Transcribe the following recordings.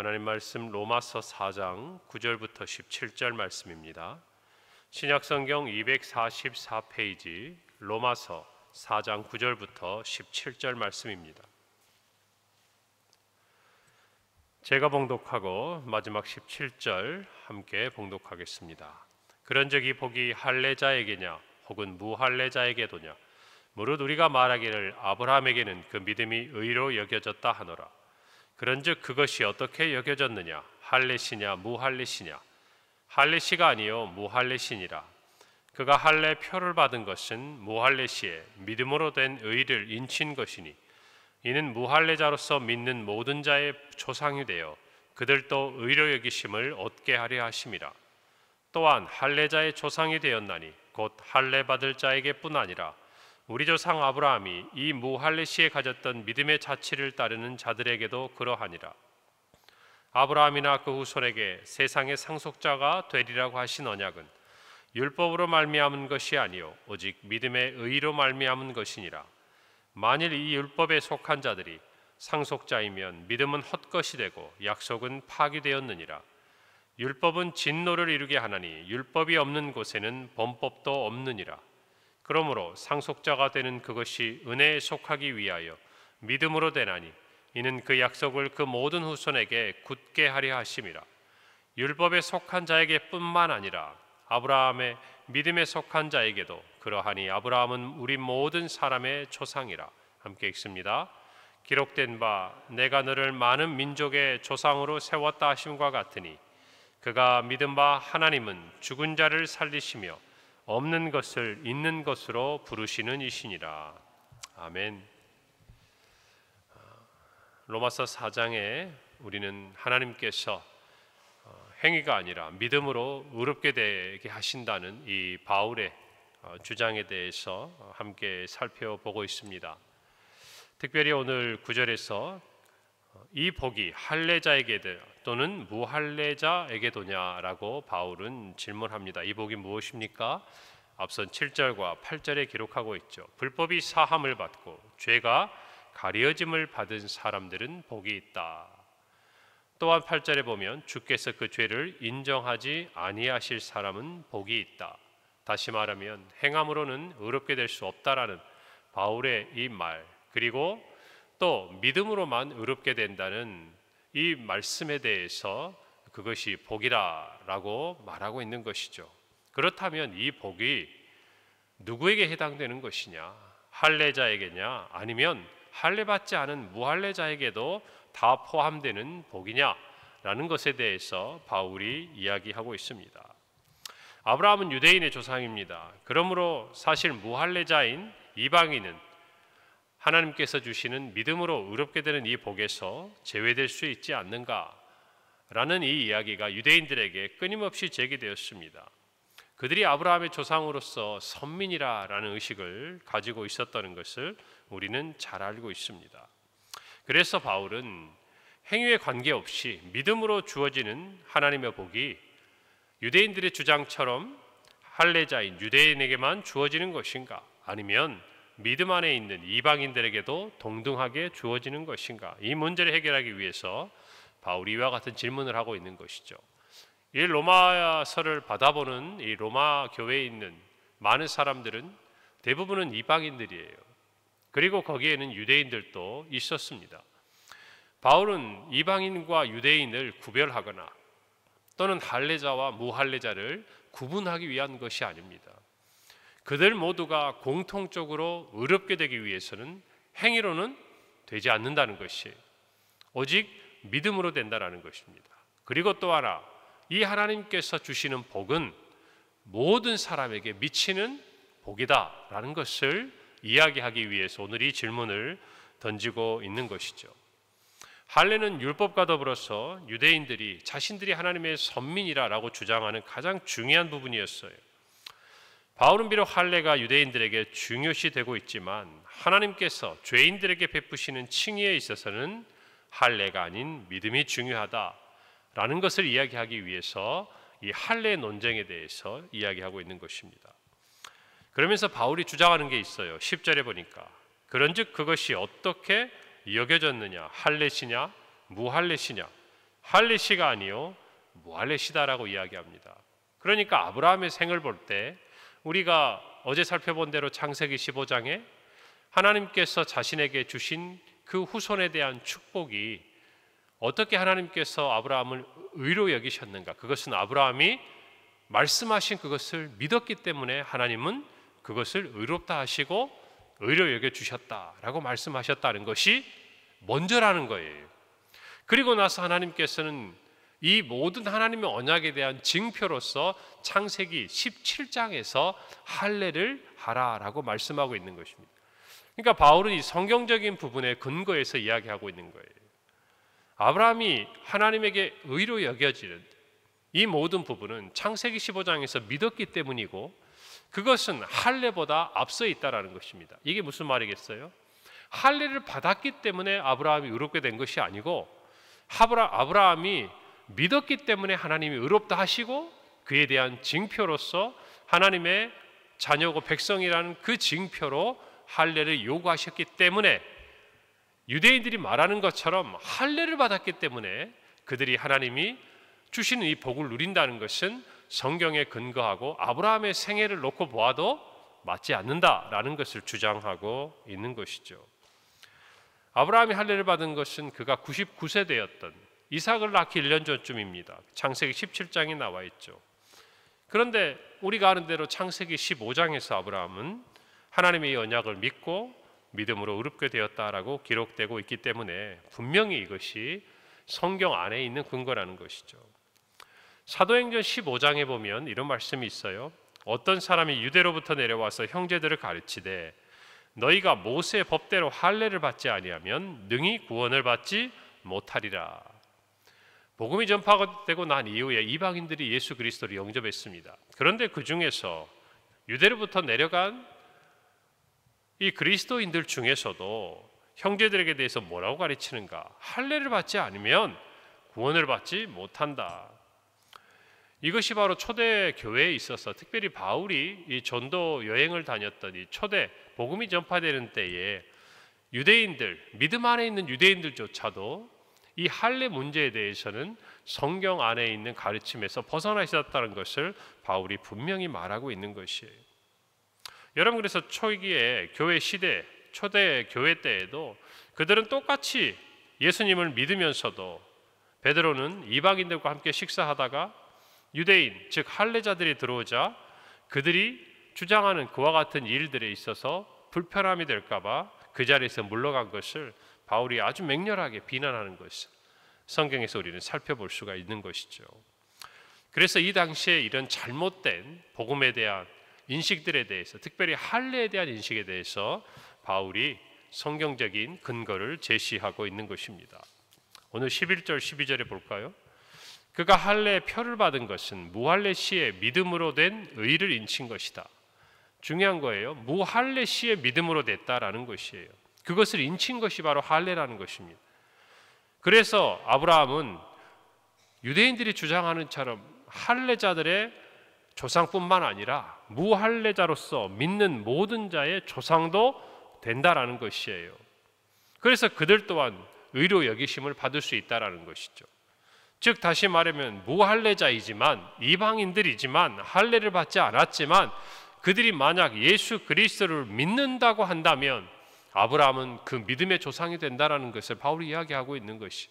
하나님 말씀 로마서 4장 9절부터 17절 말씀입니다. 신약성경 244페이지 로마서 4장 9절부터 17절 말씀입니다. 제가 봉독하고 마지막 17절 함께 봉독하겠습니다. 그런즉 이 복이 할례자에게냐 혹은 무할례자에게도냐 무릇 우리가 말하기를 아브라함에게는 그 믿음이 의로 여겨졌다 하노라. 그런즉 그것이 어떻게 여겨졌느냐 할례시냐 무할례시냐 할례시가 아니요 무할례시니라. 그가 할례 표를 받은 것은 무할례시에 믿음으로 된 의를 인친 것이니 이는 무할례자로서 믿는 모든 자의 조상이 되어 그들도 의로 여기심을 얻게 하려 하심이라. 또한 할례자의 조상이 되었나니 곧 할례 받을 자에게뿐 아니라 우리 조상 아브라함이 이 무할례시에 가졌던 믿음의 자치를 따르는 자들에게도 그러하니라. 아브라함이나 그 후손에게 세상의 상속자가 되리라고 하신 언약은 율법으로 말미암은 것이 아니요 오직 믿음의 의로 말미암은 것이니라. 만일 이 율법에 속한 자들이 상속자이면 믿음은 헛것이 되고 약속은 파기되었느니라. 율법은 진노를 이루게 하나니 율법이 없는 곳에는 범법도 없느니라. 그러므로 상속자가 되는 그것이 은혜에 속하기 위하여 믿음으로 되나니 이는 그 약속을 그 모든 후손에게 굳게 하려 하심이라. 율법에 속한 자에게 뿐만 아니라 아브라함의 믿음에 속한 자에게도 그러하니 아브라함은 우리 모든 사람의 조상이라. 함께 읽습니다. 기록된 바 내가 너를 많은 민족의 조상으로 세웠다 하심과 같으니 그가 믿은 바 하나님은 죽은 자를 살리시며 없는 것을 있는 것으로 부르시는 이시니라. 아멘. 로마서 4장에 우리는 하나님께서 행위가 아니라 믿음으로 의롭게 되게 하신다는 이 바울의 주장에 대해서 함께 살펴보고 있습니다. 특별히 오늘 9절에서 이 복이 할례자에게 또는 무할례자에게도냐라고 바울은 질문합니다. 이 복이 무엇입니까? 앞선 7절과 8절에 기록하고 있죠. 불법이 사함을 받고 죄가 가려짐을 받은 사람들은 복이 있다. 또한 8절에 보면 주께서 그 죄를 인정하지 아니하실 사람은 복이 있다. 다시 말하면 행함으로는 의롭게 될 수 없다라는 바울의 이 말, 그리고 또 믿음으로만 의롭게 된다는 이 말씀에 대해서 그것이 복이라고 말하고 있는 것이죠. 그렇다면 이 복이 누구에게 해당되는 것이냐? 할례자에게냐? 아니면 할례받지 않은 무할례자에게도 다 포함되는 복이냐라는 것에 대해서 바울이 이야기하고 있습니다. 아브라함은 유대인의 조상입니다. 그러므로 사실 무할례자인 이방인은 하나님께서 주시는 믿음으로 의롭게 되는 이 복에서 제외될 수 있지 않는가라는 이 이야기가 유대인들에게 끊임없이 제기되었습니다. 그들이 아브라함의 조상으로서 선민이라는 의식을 가지고 있었다는 것을 우리는 잘 알고 있습니다. 그래서 바울은 행위에 관계없이 믿음으로 주어지는 하나님의 복이 유대인들의 주장처럼 할례자인 유대인에게만 주어지는 것인가, 아니면 믿음 안에 있는 이방인들에게도 동등하게 주어지는 것인가, 이 문제를 해결하기 위해서 바울이 이와 같은 질문을 하고 있는 것이죠. 이 로마서를 받아보는 이 로마 교회에 있는 많은 사람들은 대부분은 이방인들이에요. 그리고 거기에는 유대인들도 있었습니다. 바울은 이방인과 유대인을 구별하거나 또는 할례자와 무할례자를 구분하기 위한 것이 아닙니다. 그들 모두가 공통적으로 의롭게 되기 위해서는 행위로는 되지 않는다는 것이 오직 믿음으로 된다는 것입니다. 그리고 또 하나, 이 하나님께서 주시는 복은 모든 사람에게 미치는 복이다라는 것을 이야기하기 위해서 오늘 이 질문을 던지고 있는 것이죠. 할례는 율법과 더불어서 유대인들이 자신들이 하나님의 선민이라고 주장하는 가장 중요한 부분이었어요. 바울은 비록 할례가 유대인들에게 중요시 되고 있지만 하나님께서 죄인들에게 베푸시는 칭의에 있어서는 할례가 아닌 믿음이 중요하다라는 것을 이야기하기 위해서 이 할례 논쟁에 대해서 이야기하고 있는 것입니다. 그러면서 바울이 주장하는 게 있어요. 10절에 보니까 그런즉 그것이 어떻게 여겨졌느냐, 할례시냐 무할례시냐. 할례시가 아니요 무할례시다라고 이야기합니다. 그러니까 아브라함의 생을 볼 때 우리가 어제 살펴본 대로 창세기 15장에 하나님께서 자신에게 주신 그 후손에 대한 축복이 어떻게 하나님께서 아브라함을 의로 여기셨는가? 그것은 아브라함이 말씀하신 그것을 믿었기 때문에 하나님은 그것을 의롭다 하시고 의로 여겨주셨다라고 말씀하셨다는 것이 먼저라는 거예요. 그리고 나서 하나님께서는 이 모든 하나님의 언약에 대한 징표로서 창세기 17장에서 할례를 하라라고 말씀하고 있는 것입니다. 그러니까 바울은 이 성경적인 부분에 근거해서 이야기하고 있는 거예요. 아브라함이 하나님에게 의로 여겨지는 이 모든 부분은 창세기 15장에서 믿었기 때문이고 그것은 할례보다 앞서 있다라는 것입니다. 이게 무슨 말이겠어요? 할례를 받았기 때문에 아브라함이 의롭게 된 것이 아니고 아브라함이 믿었기 때문에 하나님이 의롭다 하시고 그에 대한 징표로서 하나님의 자녀고 백성이라는 그 징표로 할례를 요구하셨기 때문에 유대인들이 말하는 것처럼 할례를 받았기 때문에 그들이 하나님이 주시는 이 복을 누린다는 것은 성경에 근거하고 아브라함의 생애를 놓고 보아도 맞지 않는다라는 것을 주장하고 있는 것이죠. 아브라함이 할례를 받은 것은 그가 99세 되었던 이삭을 낳기 1년 전쯤입니다. 창세기 17장에 나와 있죠. 그런데 우리가 아는 대로 창세기 15장에서 아브라함은 하나님의 언약을 믿고 믿음으로 의롭게 되었다라고 기록되고 있기 때문에 분명히 이것이 성경 안에 있는 근거라는 것이죠. 사도행전 15장에 보면 이런 말씀이 있어요. 어떤 사람이 유대로부터 내려와서 형제들을 가르치되 너희가 모세의 법대로 할례를 받지 아니하면 능히 구원을 받지 못하리라. 복음이 전파되고 난 이후에 이방인들이 예수 그리스도를 영접했습니다. 그런데 그 중에서 유대로부터 내려간 이 그리스도인들 중에서도 형제들에게 대해서 뭐라고 가르치는가? 할례를 받지 않으면 구원을 받지 못한다. 이것이 바로 초대 교회에 있어서 특별히 바울이 이 전도 여행을 다녔던 이 초대 복음이 전파되는 때에 유대인들, 믿음 안에 있는 유대인들조차도 이 할례 문제에 대해서는 성경 안에 있는 가르침에서 벗어나 있었다는 것을 바울이 분명히 말하고 있는 것이에요. 여러분, 그래서 초기에 교회 시대, 초대 교회 때에도 그들은 똑같이 예수님을 믿으면서도 베드로는 이방인들과 함께 식사하다가 유대인, 즉 할례자들이 들어오자 그들이 주장하는 그와 같은 일들에 있어서 불편함이 될까 봐 그 자리에서 물러간 것을 바울이 아주 맹렬하게 비난하는 것을 성경에서 우리는 살펴볼 수가 있는 것이죠. 그래서 이 당시에 이런 잘못된 복음에 대한 인식들에 대해서, 특별히 할례에 대한 인식에 대해서 바울이 성경적인 근거를 제시하고 있는 것입니다. 오늘 11절 12절에 볼까요? 그가 할례의 표를 받은 것은 무할례 시의 믿음으로 된 의를 인친 것이다. 중요한 거예요. 무할례 시의 믿음으로 됐다라는 것이에요. 그것을 인친 것이 바로 할례라는 것입니다. 그래서 아브라함은 유대인들이 주장하는 처럼 할례자들의 조상뿐만 아니라 무할례자로서 믿는 모든 자의 조상도 된다라는 것이에요. 그래서 그들 또한 의로 여기심을 받을 수 있다라는 것이죠. 즉 다시 말하면 무할례자이지만 이방인들이지만 할례를 받지 않았지만 그들이 만약 예수 그리스도를 믿는다고 한다면 아브라함은 그 믿음의 조상이 된다라는 것을 바울이 이야기하고 있는 것이,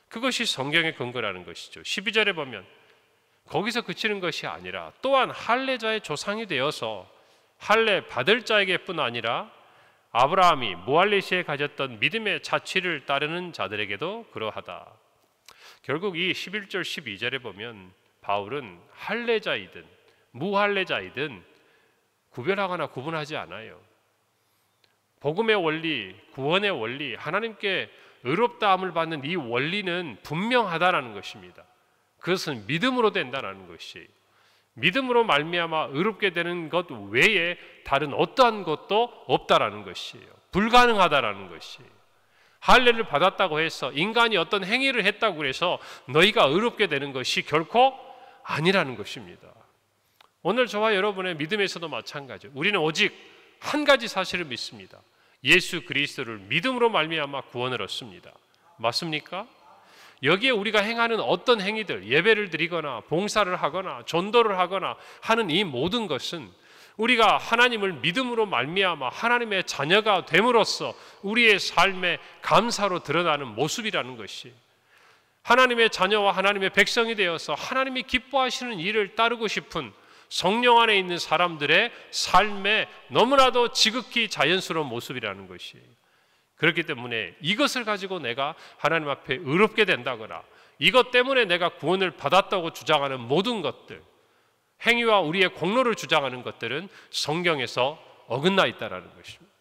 그것이 성경의 근거라는 것이죠. 12절에 보면 거기서 그치는 것이 아니라 또한 할례자의 조상이 되어서 할례 받을 자에게뿐 아니라 아브라함이 무할례 시에 가졌던 믿음의 자취를 따르는 자들에게도 그러하다. 결국 이 11절 12절에 보면 바울은 할례자이든 무할례자이든 구별하거나 구분하지 않아요. 복음의 원리, 구원의 원리, 하나님께 의롭다함을 받는 이 원리는 분명하다라는 것입니다. 그것은 믿음으로 된다는 것이에요. 믿음으로 말미암아 의롭게 되는 것 외에 다른 어떠한 것도 없다라는 것이에요. 불가능하다라는 것이에요. 할례를 받았다고 해서 인간이 어떤 행위를 했다고 해서 너희가 의롭게 되는 것이 결코 아니라는 것입니다. 오늘 저와 여러분의 믿음에서도 마찬가지예요. 우리는 오직 한 가지 사실을 믿습니다. 예수 그리스도를 믿음으로 말미암아 구원을 얻습니다. 맞습니까? 여기에 우리가 행하는 어떤 행위들, 예배를 드리거나 봉사를 하거나 전도를 하거나 하는 이 모든 것은 우리가 하나님을 믿음으로 말미암아 하나님의 자녀가 됨으로써 우리의 삶에 감사로 드러나는 모습이라는 것이, 하나님의 자녀와 하나님의 백성이 되어서 하나님이 기뻐하시는 일을 따르고 싶은 성령 안에 있는 사람들의 삶에 너무나도 지극히 자연스러운 모습이라는 것이, 그렇기 때문에 이것을 가지고 내가 하나님 앞에 의롭게 된다거나 이것 때문에 내가 구원을 받았다고 주장하는 모든 것들, 행위와 우리의 공로를 주장하는 것들은 성경에서 어긋나 있다는 것입니다.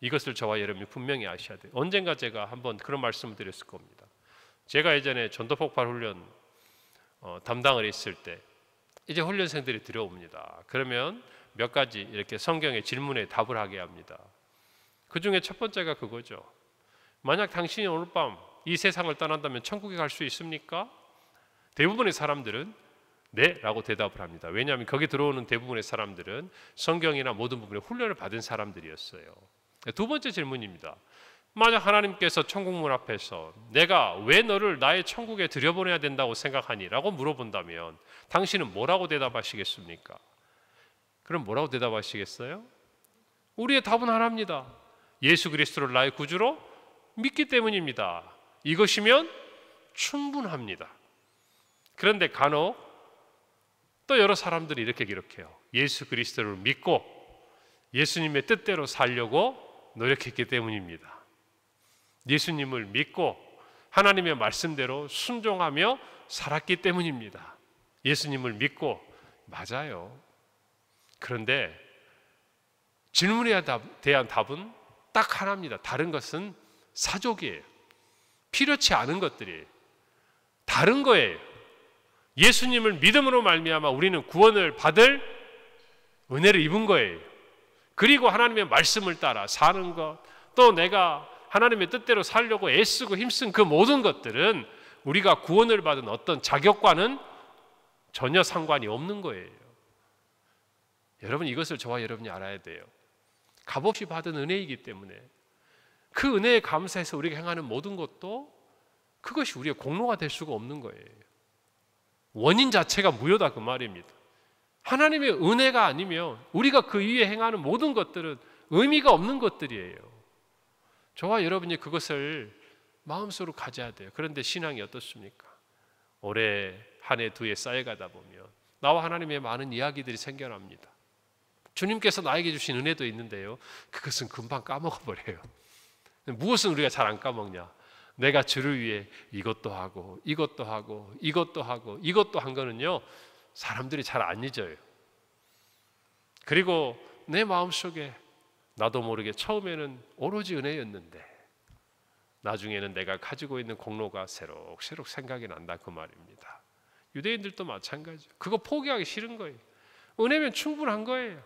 이것을 저와 여러분이 분명히 아셔야 돼요. 언젠가 제가 한번 그런 말씀을 드렸을 겁니다. 제가 예전에 전도폭발 훈련 담당을 했을 때 이제 훈련생들이 들어옵니다. 그러면 몇 가지 이렇게 성경의 질문에 답을 하게 합니다. 그 중에 첫 번째가 그거죠. 만약 당신이 오늘 밤 이 세상을 떠난다면 천국에 갈 수 있습니까? 대부분의 사람들은 네 라고 대답을 합니다. 왜냐하면 거기 들어오는 대부분의 사람들은 성경이나 모든 부분에 훈련을 받은 사람들이었어요. 두 번째 질문입니다. 만약 하나님께서 천국 문 앞에서 내가 왜 너를 나의 천국에 들여보내야 된다고 생각하니? 라고 물어본다면 당신은 뭐라고 대답하시겠습니까? 그럼 뭐라고 대답하시겠어요? 우리의 답은 하나입니다. 예수 그리스도를 나의 구주로 믿기 때문입니다. 이것이면 충분합니다. 그런데 간혹 또 여러 사람들이 이렇게 기록해요. 예수 그리스도를 믿고 예수님의 뜻대로 살려고 노력했기 때문입니다. 예수님을 믿고 하나님의 말씀대로 순종하며 살았기 때문입니다. 예수님을 믿고, 맞아요. 그런데 질문에 대한 답은 딱 하나입니다. 다른 것은 사족이에요. 필요치 않은 것들이에요. 다른 거예요. 예수님을 믿음으로 말미암아 우리는 구원을 받을 은혜를 입은 거예요. 그리고 하나님의 말씀을 따라 사는 것, 또 내가 하나님의 뜻대로 살려고 애쓰고 힘쓴 그 모든 것들은 우리가 구원을 받은 어떤 자격과는 전혀 상관이 없는 거예요. 여러분, 이것을 저와 여러분이 알아야 돼요. 값없이 받은 은혜이기 때문에 그 은혜에 감사해서 우리가 행하는 모든 것도 그것이 우리의 공로가 될 수가 없는 거예요. 원인 자체가 무효다 그 말입니다. 하나님의 은혜가 아니면 우리가 그 위에 행하는 모든 것들은 의미가 없는 것들이에요. 저와 여러분이 그것을 마음속으로 가져야 돼요. 그런데 신앙이 어떻습니까? 올해 한 해 두 해 쌓여가다 보면 나와 하나님의 많은 이야기들이 생겨납니다. 주님께서 나에게 주신 은혜도 있는데요, 그것은 금방 까먹어버려요. 무엇은 우리가 잘 안 까먹냐? 내가 주를 위해 이것도 하고 이것도 하고 이것도 하고 이것도 한 거는요, 사람들이 잘 안 잊어요. 그리고 내 마음속에 나도 모르게 처음에는 오로지 은혜였는데 나중에는 내가 가지고 있는 공로가 새록새록 생각이 난다 그 말입니다. 유대인들도 마찬가지죠. 그거 포기하기 싫은 거예요. 은혜면 충분한 거예요.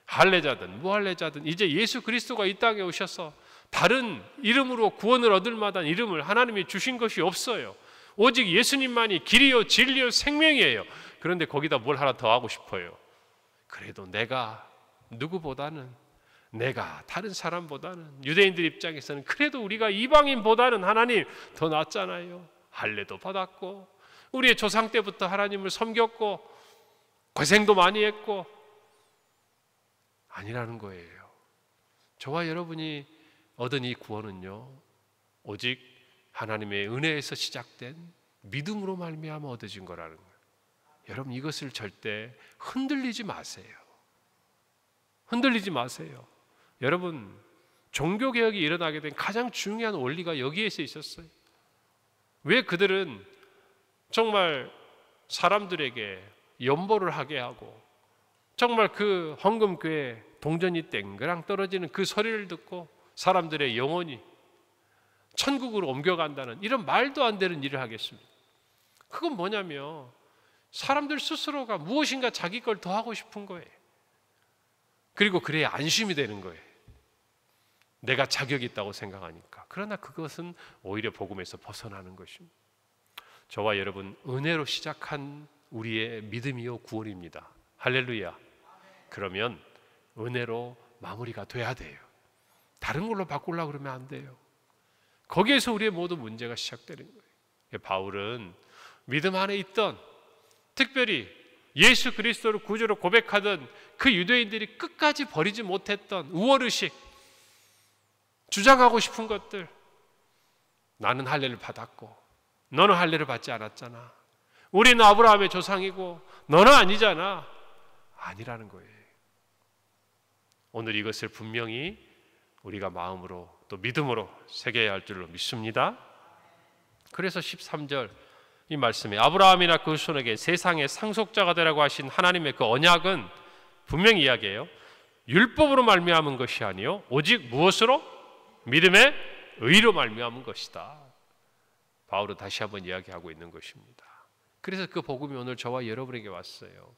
할례자든 무할례자든 이제 예수 그리스도가 이 땅에 오셔서 다른 이름으로 구원을 얻을 만한 이름을 하나님이 주신 것이 없어요. 오직 예수님만이 길이요 진리요 생명이에요. 그런데 거기다 뭘 하나 더 하고 싶어요. 그래도 내가 누구보다는, 내가 다른 사람보다는, 유대인들 입장에서는 그래도 우리가 이방인보다는 하나님 더 낫잖아요. 할례도 받았고 우리의 조상 때부터 하나님을 섬겼고 고생도 많이 했고. 아니라는 거예요. 저와 여러분이 얻은 이 구원은요, 오직 하나님의 은혜에서 시작된 믿음으로 말미암아 얻어진 거라는 거예요. 여러분, 이것을 절대 흔들리지 마세요. 흔들리지 마세요. 여러분, 종교개혁이 일어나게 된 가장 중요한 원리가 여기에서 있었어요. 왜 그들은 정말 사람들에게 연보를 하게 하고 정말 그 헌금교회 동전이 땡그랑 떨어지는 그 소리를 듣고 사람들의 영혼이 천국으로 옮겨간다는 이런 말도 안 되는 일을 하겠습니다. 그건 뭐냐면 사람들 스스로가 무엇인가 자기 걸 더 하고 싶은 거예요. 그리고 그래야 안심이 되는 거예요. 내가 자격이 있다고 생각하니까. 그러나 그것은 오히려 복음에서 벗어나는 것입니다. 저와 여러분, 은혜로 시작한 우리의 믿음이요 구원입니다. 할렐루야. 그러면 은혜로 마무리가 돼야 돼요. 다른 걸로 바꾸려고 그러면 안 돼요. 거기에서 우리의 모든 문제가 시작되는 거예요. 바울은 믿음 안에 있던, 특별히 예수 그리스도를 구주로 고백하던 그 유대인들이 끝까지 버리지 못했던 우월의식, 주장하고 싶은 것들, 나는 할례를 받았고 너는 할례를 받지 않았잖아, 우리는 아브라함의 조상이고 너는 아니잖아, 아니라는 거예요. 오늘 이것을 분명히 우리가 마음으로 또 믿음으로 새겨야 할 줄로 믿습니다. 그래서 13절 이 말씀에 아브라함이나 그 후손에게 세상의 상속자가 되라고 하신 하나님의 그 언약은 분명히 이야기해요. 율법으로 말미암은 것이 아니요 오직 무엇으로? 믿음의 의로 말미암은 것이다. 바울은 다시 한번 이야기하고 있는 것입니다. 그래서 그 복음이 오늘 저와 여러분에게 왔어요.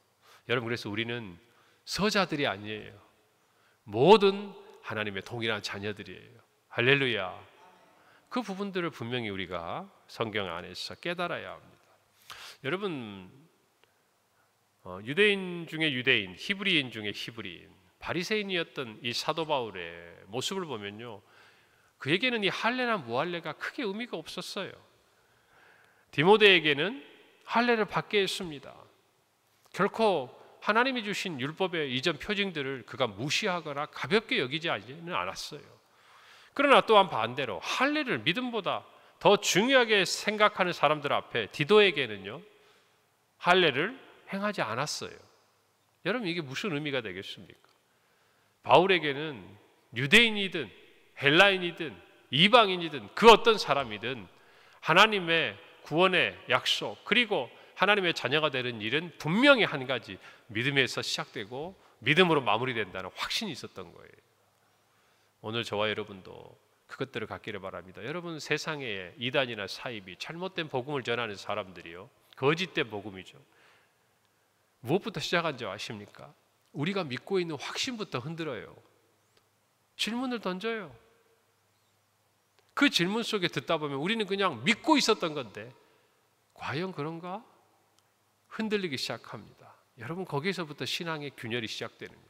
여러분, 그래서 우리는 서자들이 아니에요. 모든 하나님의 동일한 자녀들이에요. 할렐루야. 그 부분들을 분명히 우리가 성경 안에서 깨달아야 합니다. 여러분, 유대인 중에 유대인, 히브리인 중에 히브리인, 바리새인이었던 이 사도 바울의 모습을 보면요, 그에게는 이 할례나 무할례가 크게 의미가 없었어요. 디모데에게는 할례를 받게 했습니다. 결코 하나님이 주신 율법의 이전 표징들을 그가 무시하거나 가볍게 여기지는 않았어요. 그러나 또한 반대로 할례를 믿음보다 더 중요하게 생각하는 사람들 앞에 디도에게는요, 할례를 행하지 않았어요. 여러분, 이게 무슨 의미가 되겠습니까? 바울에게는 유대인이든 헬라인이든 이방인이든 그 어떤 사람이든 하나님의 구원의 약속, 그리고 하나님의 자녀가 되는 일은 분명히 한 가지, 믿음에서 시작되고 믿음으로 마무리된다는 확신이 있었던 거예요. 오늘 저와 여러분도 그것들을 갖기를 바랍니다. 여러분, 세상에 이단이나 사입이 잘못된 복음을 전하는 사람들이요, 거짓된 복음이죠. 무엇부터 시작한 줄 아십니까? 우리가 믿고 있는 확신부터 흔들어요. 질문을 던져요. 그 질문 속에 듣다 보면 우리는 그냥 믿고 있었던 건데 과연 그런가? 흔들리기 시작합니다. 여러분, 거기서부터 신앙의 균열이 시작되는 거예요.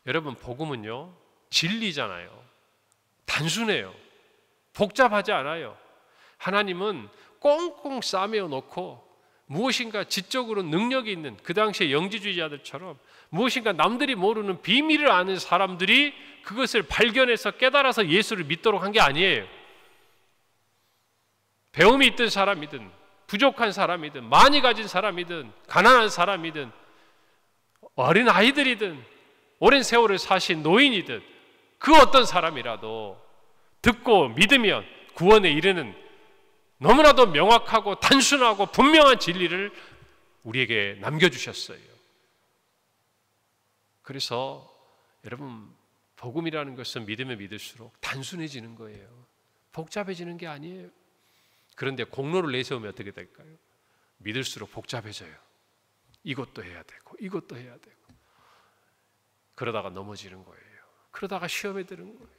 여러분, 복음은요, 진리잖아요. 단순해요. 복잡하지 않아요. 하나님은 꽁꽁 싸매어 놓고 무엇인가 지적으로 능력이 있는 그 당시의 영지주의자들처럼 무엇인가 남들이 모르는 비밀을 아는 사람들이 그것을 발견해서 깨달아서 예수를 믿도록 한 게 아니에요. 배움이 있던 사람이든 부족한 사람이든 많이 가진 사람이든 가난한 사람이든 어린 아이들이든 오랜 세월을 사신 노인이든 그 어떤 사람이라도 듣고 믿으면 구원에 이르는 너무나도 명확하고 단순하고 분명한 진리를 우리에게 남겨주셨어요. 그래서 여러분, 복음이라는 것은 믿으면 믿을수록 단순해지는 거예요. 복잡해지는 게 아니에요. 그런데 공로를 내세우면 어떻게 될까요? 믿을수록 복잡해져요. 이것도 해야 되고 이것도 해야 되고, 그러다가 넘어지는 거예요. 그러다가 시험에 드는 거예요.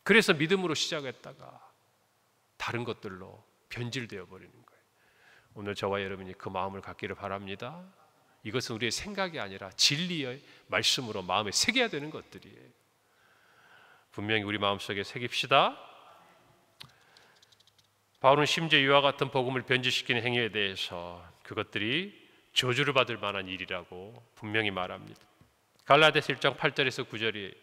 그래서 믿음으로 시작했다가 다른 것들로 변질되어 버리는 거예요. 오늘 저와 여러분이 그 마음을 갖기를 바랍니다. 이것은 우리의 생각이 아니라 진리의 말씀으로 마음에 새겨야 되는 것들이에요. 분명히 우리 마음속에 새깁시다. 바울은 심지어 이와 같은 복음을 변질시키는 행위에 대해서 그것들이 저주를 받을 만한 일이라고 분명히 말합니다. 갈라디아서 1장 8절에서 9절이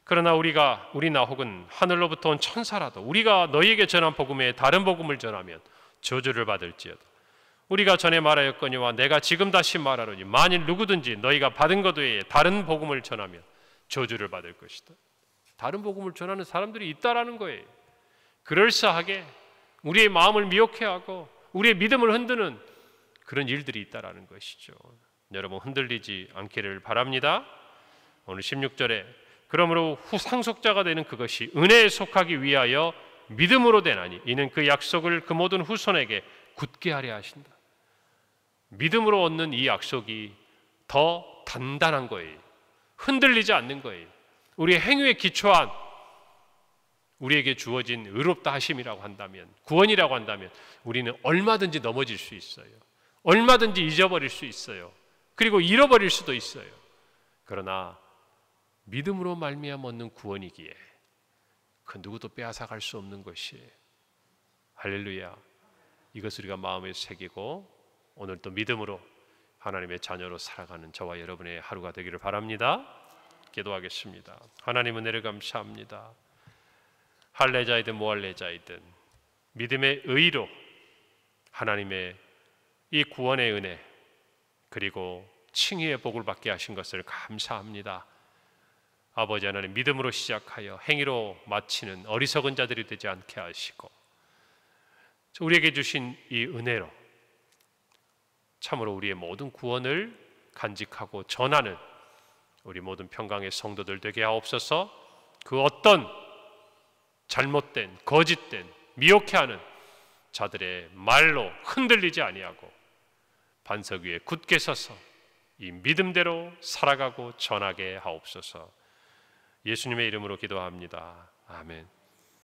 그러나 우리나 혹은 하늘로부터 온 천사라도 우리가 너희에게 전한 복음 외에 다른 복음을 전하면 저주를 받을지어다. 우리가 전에 말하였거니와 내가 지금 다시 말하노니 만일 누구든지 너희가 받은 것 외에 다른 복음을 전하면 저주를 받을 것이다. 다른 복음을 전하는 사람들이 있다라는 거예요. 그럴싸하게 우리의 마음을 미혹해하고 우리의 믿음을 흔드는 그런 일들이 있다라는 것이죠. 여러분, 흔들리지 않기를 바랍니다. 오늘 16절에 그러므로 후상속자가 되는 그것이 은혜에 속하기 위하여 믿음으로 되나니 이는 그 약속을 그 모든 후손에게 굳게 하려 하신다. 믿음으로 얻는 이 약속이 더 단단한 거예요. 흔들리지 않는 거예요. 우리의 행위에 기초한 우리에게 주어진 의롭다 하심이라고 한다면, 구원이라고 한다면 우리는 얼마든지 넘어질 수 있어요. 얼마든지 잊어버릴 수 있어요. 그리고 잃어버릴 수도 있어요. 그러나 믿음으로 말미암아 얻는 이것을 우리가 마음에 새기고 오늘 또 믿음으로 하나님의 자녀로 살아가는 저와 여러분의 하루가 되기를 바랍니다. 기도하겠습니다. 하나님 은혜를 감사합니다. 할례자이든 무할례자이든 믿음의 의로 하나님의 이 구원의 은혜 그리고 칭의의 복을 받게 하신 것을 감사합니다. 아버지 하나님, 믿음으로 시작하여 행위로 마치는 어리석은 자들이 되지 않게 하시고 우리에게 주신 이 은혜로 참으로 우리의 모든 구원을 간직하고 전하는 우리 모든 평강의 성도들 되게 하옵소서. 그 어떤 잘못된, 거짓된, 미혹해하는 자들의 말로 흔들리지 아니하고 반석 위에 굳게 서서 이 믿음대로 살아가고 전하게 하옵소서. 예수님의 이름으로 기도합니다. 아멘.